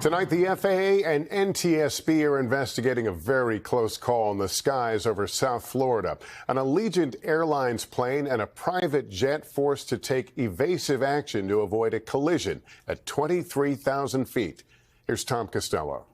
Tonight, the FAA and NTSB are investigating a very close call in the skies over South Florida. An Allegiant Airlines plane and a private jet forced to take evasive action to avoid a collision at 23,000 feet. Here's Tom Costello.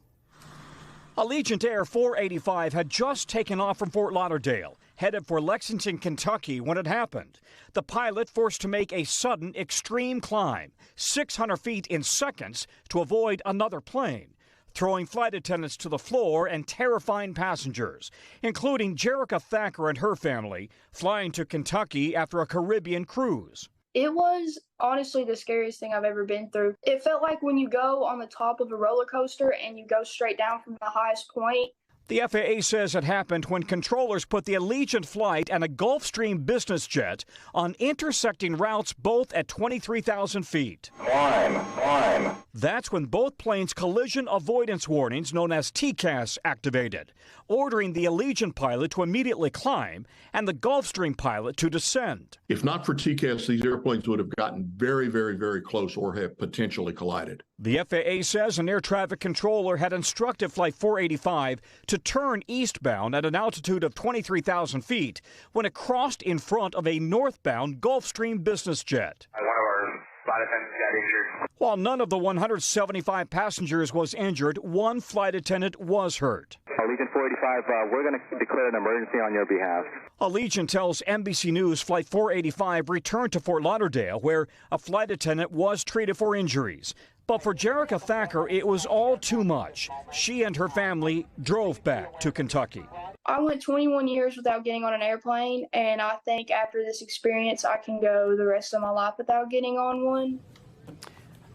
Allegiant Air 485 had just taken off from Fort Lauderdale, headed for Lexington, Kentucky when it happened. The pilot forced to make a sudden extreme climb, 600 feet in seconds, to avoid another plane, throwing flight attendants to the floor and terrifying passengers, including Jerica Thacker and her family, flying to Kentucky after a Caribbean cruise. It was honestly the scariest thing I've ever been through. It felt like when you go on the top of a roller coaster and you go straight down from the highest point. The FAA says it happened when controllers put the Allegiant flight and a Gulfstream business jet on intersecting routes both at 23,000 feet. Climb. That's when both planes' collision avoidance warnings, known as TCAS, activated, ordering the Allegiant pilot to immediately climb and the Gulfstream pilot to descend. If not for TCAS, these airplanes would have gotten very, very, very close or have potentially collided. The FAA says an air traffic controller had instructed Flight 485 to turn eastbound at an altitude of 23,000 feet when it crossed in front of a northbound Gulfstream business jet. One of our flight attendants got injured. While none of the 175 passengers was injured, one flight attendant was hurt. Allegiant 485, we're going to declare an emergency on your behalf. Allegiant tells NBC News Flight 485 returned to Fort Lauderdale, where a flight attendant was treated for injuries. But for Jerica Thacker, it was all too much. She and her family drove back to Kentucky. I went 21 years without getting on an airplane, and I think after this experience, I can go the rest of my life without getting on one.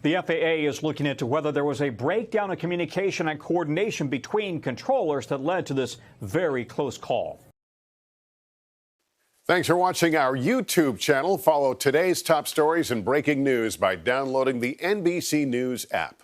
The FAA is looking into whether there was a breakdown in communication and coordination between controllers that led to this very close call. Thanks for watching our YouTube channel. Follow today's top stories and breaking news by downloading the NBC News app.